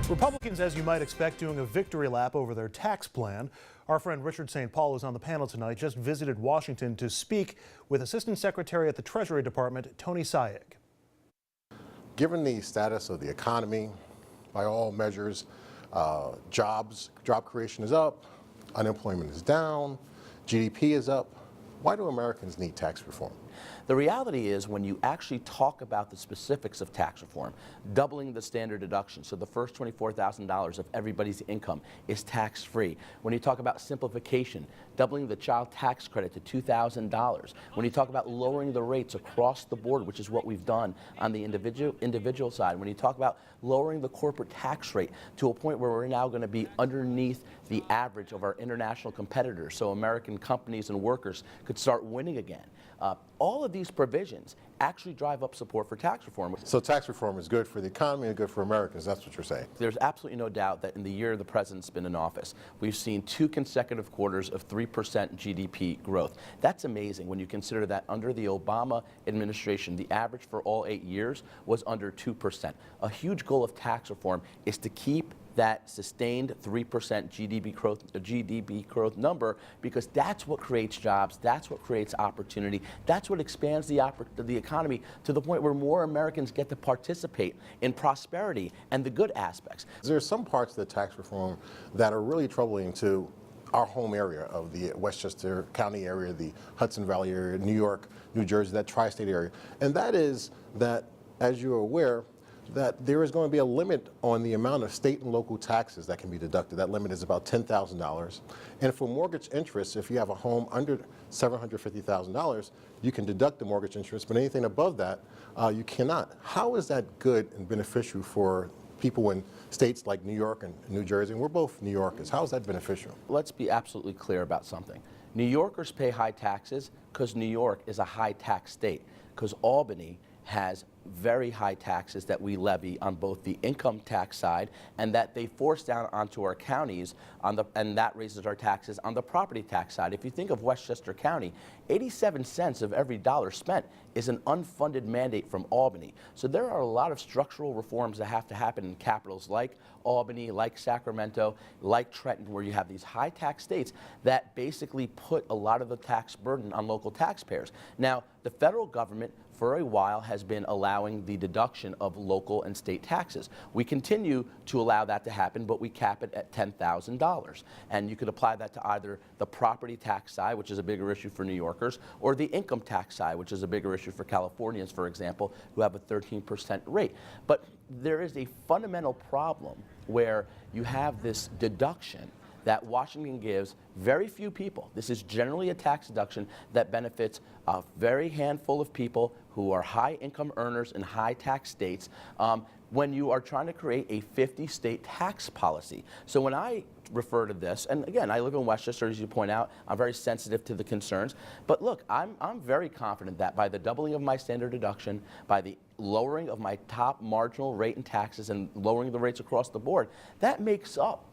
Republicans, as you might expect, doing a victory lap over their tax plan. Our friend Richard St. Paul is on the panel tonight, just visited Washington to speak with Assistant Secretary at the Treasury Department, Tony Sayegh. Given the status of the economy, by all measures, job creation is up, unemployment is down, GDP is up. Why do Americans need tax reform? The reality is, when you actually talk about the specifics of tax reform, doubling the standard deduction, so the first $24,000 of everybody's income is tax-free. When you talk about simplification, doubling the child tax credit to $2,000. When you talk about lowering the rates across the board, which is what we've done on the individual side. When you talk about lowering the corporate tax rate to a point where we're now going to be underneath the average of our international competitors, so American companies and workers could start winning again. All of these provisions actually drive up support for tax reform. So tax reform is good for the economy and good for Americans, that's what you're saying? There's absolutely no doubt that in the year the president's been in office, we've seen 2 consecutive quarters of 3% GDP growth. That's amazing when you consider that under the Obama administration, the average for all 8 years was under 2%. A huge goal of tax reform is to keep that sustained 3% GDP growth number, because that's what creates jobs, that's what creates opportunity, that's what expands the economy to the point where more Americans get to participate in prosperity and the good aspects. There are some parts of the tax reform that are really troubling to our home area of the Westchester County area, the Hudson Valley area, New York, New Jersey, that tri-state area. And that is that, as you're aware, that there is going to be a limit on the amount of state and local taxes that can be deducted. That limit is about $10,000. And for mortgage interest, if you have a home under $750,000, you can deduct the mortgage interest, but anything above that, you cannot. How is that good and beneficial for people in states like New York and New Jersey? And we're both New Yorkers. How is that beneficial? Let's be absolutely clear about something. New Yorkers pay high taxes because New York is a high tax state, because Albany has very high taxes that we levy on both the income tax side and that they force down onto our counties and that raises our taxes on the property tax side. If you think of Westchester County, 87 cents of every dollar spent is an unfunded mandate from Albany. So there are a lot of structural reforms that have to happen in capitals like Albany, like Sacramento, like Trenton, where you have these high tax states that basically put a lot of the tax burden on local taxpayers. Now, the federal government for a while has been allowing the deduction of local and state taxes. We continue to allow that to happen, but we cap it at $10,000. And you could apply that to either the property tax side, which is a bigger issue for New Yorkers, or the income tax side, which is a bigger issue for Californians, for example, who have a 13% rate. But there is a fundamental problem where you have this deduction that Washington gives very few people. This is generally a tax deduction that benefits a very handful of people who are high income earners in high tax states when you are trying to create a 50-state tax policy. So when I refer to this, and again, I live in Westchester, as you point out, I'm very sensitive to the concerns, but look, I'm very confident that by the doubling of my standard deduction, by the lowering of my top marginal rate in taxes and lowering the rates across the board, that makes up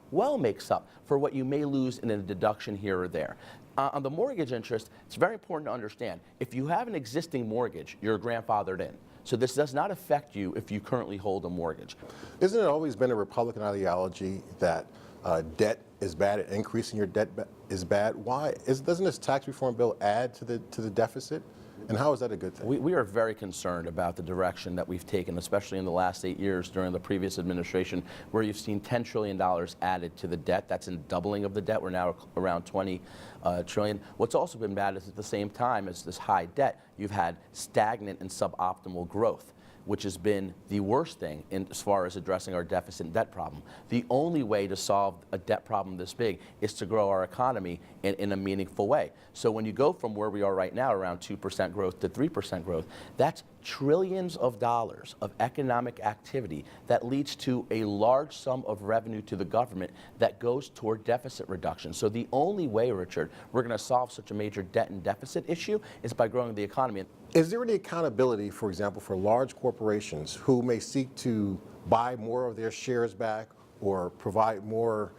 for what you may lose in a deduction here or there. On the mortgage interest, it's very important to understand, if you have an existing mortgage, you're grandfathered in. So this does not affect you if you currently hold a mortgage. Isn't it always been a Republican ideology that debt is bad, and increasing your debt is bad? Why? Doesn't this tax reform bill add to the deficit? And how is that a good thing? We are very concerned about the direction that we've taken, especially in the last 8 years during the previous administration, where you've seen $10 trillion added to the debt. That's a doubling of the debt. We're now around 20 trillion. What's also been bad is at the same time as this high debt, you've had stagnant and suboptimal growth, which has been the worst thing as far as addressing our deficit and debt problem. The only way to solve a debt problem this big is to grow our economy in a meaningful way. So when you go from where we are right now, around 2% growth to 3% growth, that's trillions of dollars of economic activity that leads to a large sum of revenue to the government that goes toward deficit reduction. So the only way, Richard, we're going to solve such a major debt and deficit issue is by growing the economy. Is there any accountability, for example, for large corporations who may seek to buy more of their shares back or provide more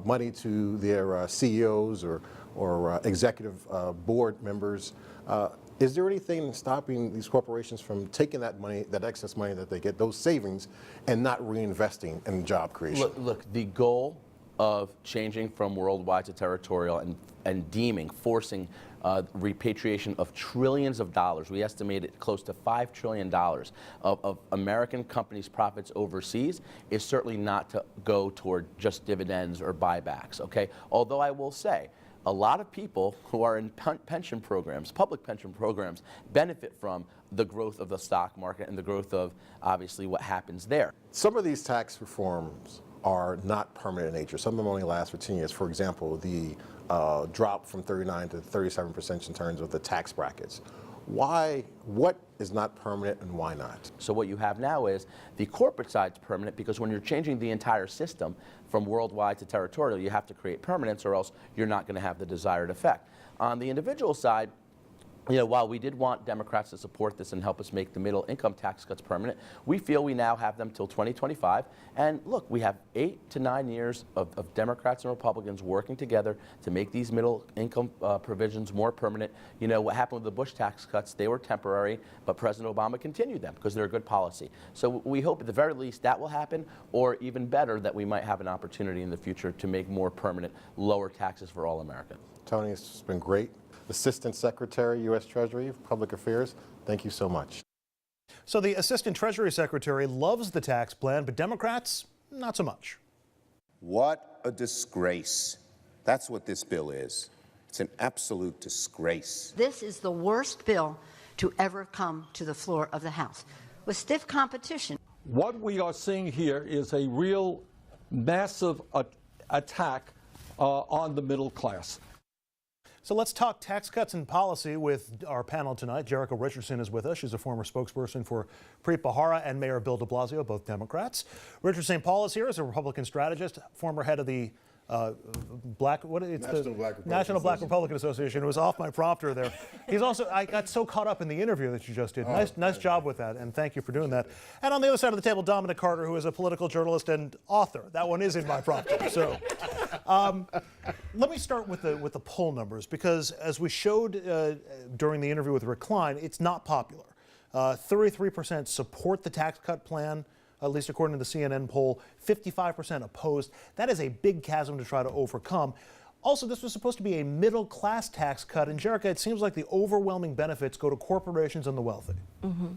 money to their CEOs or executive board members? Is there anything stopping these corporations from taking that money, that excess money that they get, those savings, and not reinvesting in job creation? Look, the goal of changing from worldwide to territorial and forcing repatriation of trillions of dollars, we estimate it close to $5 trillion of American companies' profits overseas, is certainly not to go toward just dividends or buybacks, okay? Although I will say, a lot of people who are in pension programs, public pension programs, benefit from the growth of the stock market and the growth of, obviously, what happens there. Some of these tax reforms are not permanent in nature. Some of them only last for 10 years. For example, the drop from 39 to 37% in terms of the tax brackets. Why? What is not permanent and why not? So what you have now is the corporate side's permanent, because when you're changing the entire system from worldwide to territorial, you have to create permanence, or else you're not going to have the desired effect. On the individual side, while we did want Democrats to support this and help us make the middle income tax cuts permanent, we feel we now have them till 2025. And look, we have 8 to 9 years of Democrats and Republicans working together to make these middle income provisions more permanent. What happened with the Bush tax cuts, they were temporary, but President Obama continued them because they're a good policy. So we hope at the very least that will happen, or even better, that we might have an opportunity in the future to make more permanent, lower taxes for all Americans. Tony, it's been great. Assistant Secretary, U.S. Treasury, Public Affairs, thank you so much. So the Assistant Treasury Secretary loves the tax plan, but Democrats, not so much. What a disgrace. That's what this bill is. It's an absolute disgrace. This is the worst bill to ever come to the floor of the House, with stiff competition. What we are seeing here is a real massive attack on the middle class. So let's talk tax cuts and policy with our panel tonight. Jericho Richardson is with us. She's a former spokesperson for Preet Bharara and Mayor Bill de Blasio, both Democrats. Richard St. Paul is here as a Republican strategist, former head of the National Black Republican Association. It was off my prompter there. He's also, I got so caught up in the interview that you just did. Nice job with that, and thank you for doing that. And on the other side of the table, Dominic Carter, who is a political journalist and author. That one is in my prompter. So let me start with the poll numbers, because as we showed during the interview with Rick Klein, it's not popular. 33% support the tax cut plan, at least according to the CNN poll. 55% opposed. That is a big chasm to try to overcome. Also, this was supposed to be a middle-class tax cut. And Jericho, it seems like the overwhelming benefits go to corporations and the wealthy. Mm-hmm.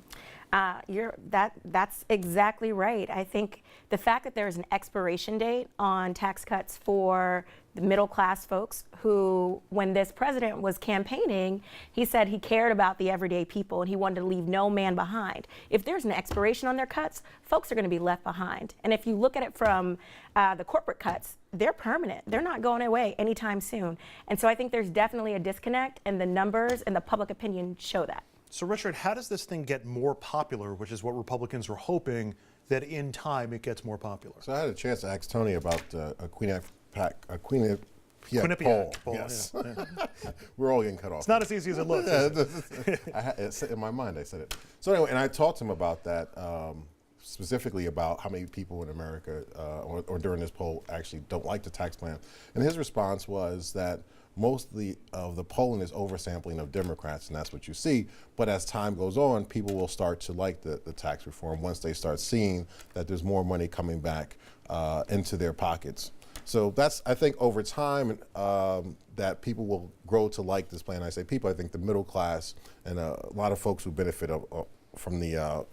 That's exactly right. I think the fact that there is an expiration date on tax cuts for the middle class folks who, when this president was campaigning, he said he cared about the everyday people and he wanted to leave no man behind. If there's an expiration on their cuts, folks are going to be left behind. And if you look at it from the corporate cuts, they're permanent. They're not going away anytime soon. And so I think there's definitely a disconnect, and the numbers and the public opinion show that. So, Richard, how does this thing get more popular, which is what Republicans were hoping, that in time it gets more popular? So I had a chance to ask Tony about a Quinnipiac poll. Yes. Yeah. We're all getting cut off. It's not as easy as it looks. In my mind, I said it. So anyway, and I talked to him about that, specifically about how many people in America or during this poll actually don't like the tax plan. And his response was that most of the polling is oversampling of Democrats, and that's what you see. But as time goes on, people will start to like the tax reform once they start seeing that there's more money coming back into their pockets. So that's, I think, over time that people will grow to like this plan. I say people, I think the middle class and a lot of folks who benefit from the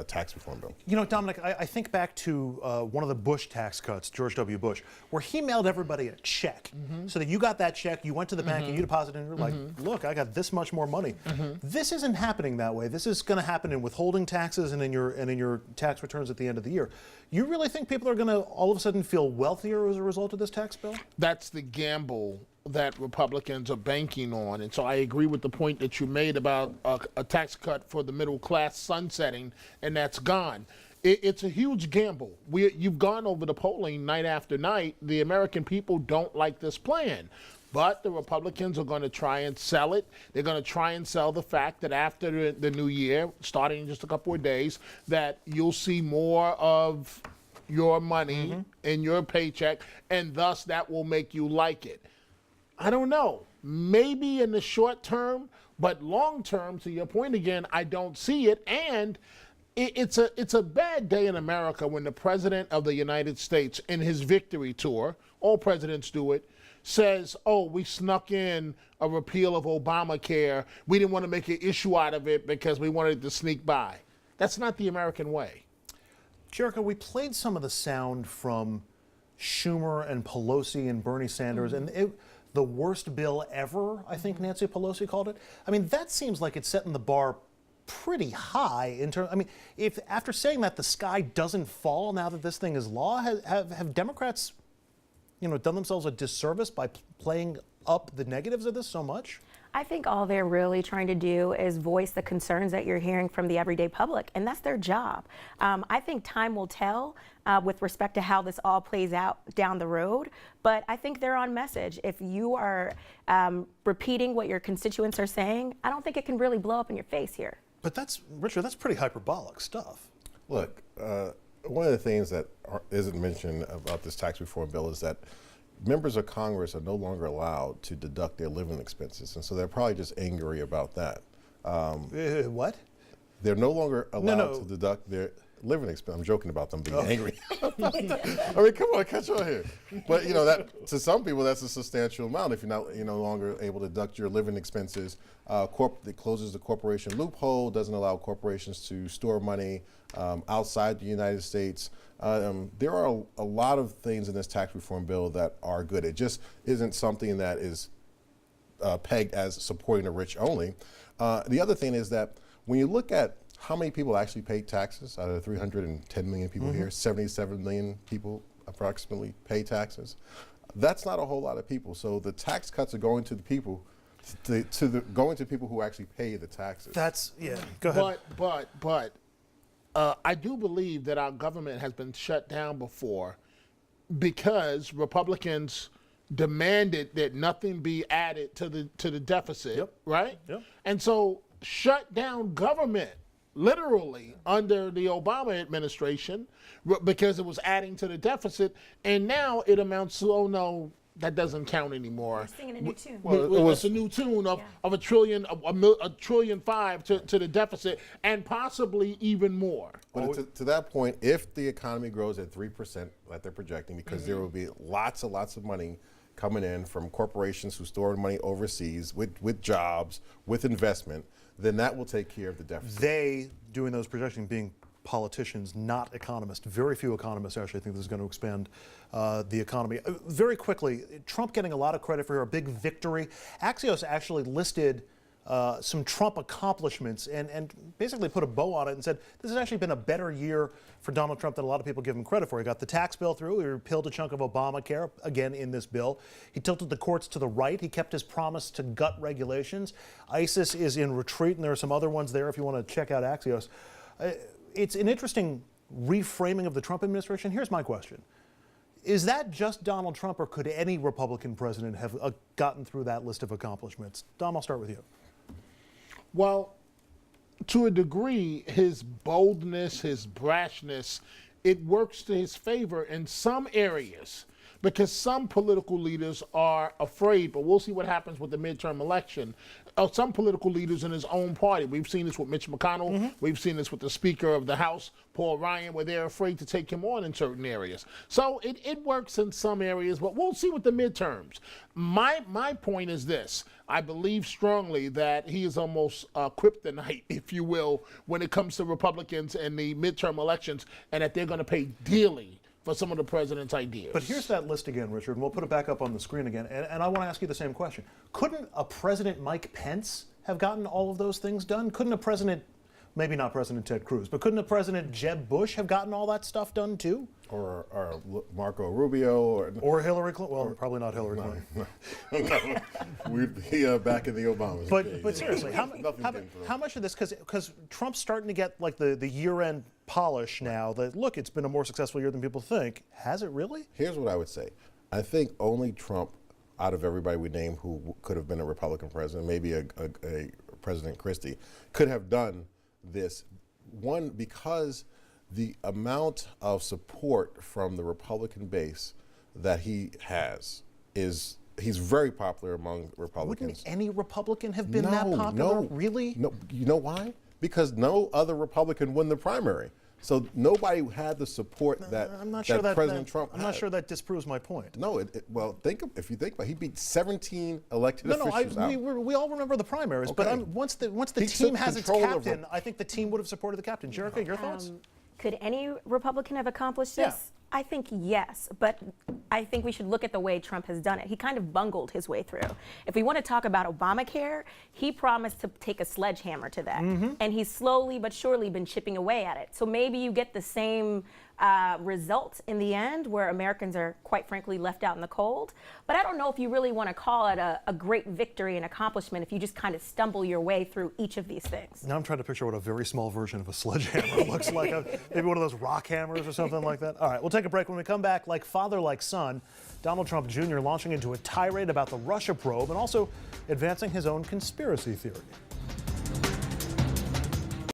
tax reform bill. You know, Dominic, I think back to one of the Bush tax cuts, George W. Bush, where he mailed everybody a check, so that you got that check, you went to the bank and you deposited, and you're like, look, I got this much more money. This isn't happening that way. This is going to happen in withholding taxes and in your tax returns at the end of the year. You really think people are going to all of a sudden feel wealthier as a result of this tax bill? That's the gamble that Republicans are banking on. And so I agree with the point that you made about a tax cut for the middle class sunsetting, and that's gone. It's a huge gamble. You've gone over the polling night after night. The American people don't like this plan. But the Republicans are going to try and sell it. They're going to try and sell the fact that after the new year, starting in just a couple of days, that you'll see more of your money in your paycheck, and thus that will make you like it. I don't know. Maybe in the short term, But long term, to your point again, I don't see it. And it's a bad day in America when the president of the United States, in his victory tour, all presidents do it, says, "Oh, we snuck in a repeal of Obamacare. We didn't want to make an issue out of it because we wanted it to sneak by." That's not the American way. Jericho, we played some of the sound from Schumer and Pelosi and Bernie Sanders, and the worst bill ever, I think Nancy Pelosi called it. I mean, that seems like it's setting the bar pretty high in terms. I mean, if after saying that the sky doesn't fall now that this thing is law, have Democrats, done themselves a disservice by playing up the negatives of this so much? I think all they're really trying to do is voice the concerns that you're hearing from the everyday public, and that's their job. I think time will tell with respect to how this all plays out down the road, but I think they're on message. If you are repeating what your constituents are saying, I don't think it can really blow up in your face here. But Richard, that's pretty hyperbolic stuff. Look, one of the things that isn't mentioned about this tax reform bill is that members of Congress are no longer allowed to deduct their living expenses, and so they're probably just angry about that. What? They're no longer allowed to deduct their living expenses. I'm joking about them being angry. I mean, come on, catch on here. But that to some people that's a substantial amount if you're no longer able to deduct your living expenses. It closes the corporation loophole, doesn't allow corporations to store money outside the United States. There are a lot of things in this tax reform bill that are good. It just isn't something that is pegged as supporting the rich only. The other thing is that when you look at how many people actually pay taxes, out of the 310 million people here, 77 million people approximately pay taxes. That's not a whole lot of people. So the tax cuts are going to the people, going to people who actually pay the taxes. Go ahead. But I do believe that our government has been shut down before because Republicans demanded that nothing be added to the deficit, right? Yep. And so shut down government literally under the Obama administration because it was adding to the deficit, and now it amounts to, oh no, that doesn't count anymore. We're singing a new tune. Well, it's a new tune of $1 trillion, $1.5 trillion to the deficit, and possibly even more. But to that point, if the economy grows at 3%, like they're projecting, because there will be lots of money coming in from corporations who store money overseas with jobs, with investment, then that will take care of the deficit. They doing those projections being politicians, not economists. Very few economists actually think this is going to expand the economy. Very quickly, Trump getting a lot of credit for a big victory. Axios actually listed some Trump accomplishments and basically put a bow on it and said this has actually been a better year for Donald Trump than a lot of people give him credit for. He got the tax bill through. He repealed a chunk of Obamacare, again in this bill. He tilted the courts to the right. He kept his promise to gut regulations. ISIS is in retreat, and there are some other ones there if you want to check out Axios. It's an interesting reframing of the Trump administration. Here's my question. Is that just Donald Trump, or could any Republican president have gotten through that list of accomplishments? Dom, I'll start with you. Well, to a degree, his boldness, his brashness, it works to his favor in some areas because some political leaders are afraid, but we'll see what happens with the midterm election. Some political leaders in his own party. We've seen this with Mitch McConnell. We've seen this with the Speaker of the House, Paul Ryan, where they're afraid to take him on in certain areas. So it works in some areas, but we'll see with the midterms. My point is this. I believe strongly that he is almost kryptonite, if you will, when it comes to Republicans and the midterm elections, and that they're going to pay dearly for some of the president's ideas. But here's that list again, Richard, and we'll put it back up on the screen again. And I want to ask you the same question. Couldn't a President Mike Pence have gotten all of those things done? Couldn't a president, maybe not President Ted Cruz, but couldn't a President Jeb Bush have gotten all that stuff done too? Or Marco Rubio, or Hillary Clinton. Well, probably not Hillary Clinton. No. We'd be back in the Obamas. But seriously, how much of this, because Trump's starting to get like the year-end polish now that, look, it's been a more successful year than people think. Has it really? Here's what I would say. I think only Trump, out of everybody we named who could have been a Republican president, maybe a President Christie, could have done this. One, because the amount of support from the Republican base that he has is He's very popular among Republicans. Wouldn't any Republican have been that popular? No, Really? No. You know why? Because no other Republican won the primary. So nobody had the support that, I'm not sure that President Trump had. I'm not sure that disproves my point. No, well, if you think about it, he beat 17 elected No, officials out. we all remember the primaries, but Okay. once the He team took has its control of captain, I think the team would have supported the captain. Jerica, your thoughts? Could any Republican have accomplished Yeah. this? I think yes, but I think we should look at the way Trump has done it. He kind of bungled his way through. If we want to talk about Obamacare, he promised to take a sledgehammer to that, and he's slowly but surely been chipping away at it. So maybe you get the same result in the end, where Americans are, quite frankly, left out in the cold. But I don't know if you really want to call it a great victory and accomplishment if you just kind of stumble your way through each of these things. Now I'm trying to picture what a very small version of a sledgehammer looks like. Maybe one of those rock hammers or something like that. All right, we'll take a break. When we come back, like father, like son, Donald Trump Jr. launching into a tirade about the Russia probe and also advancing his own conspiracy theory.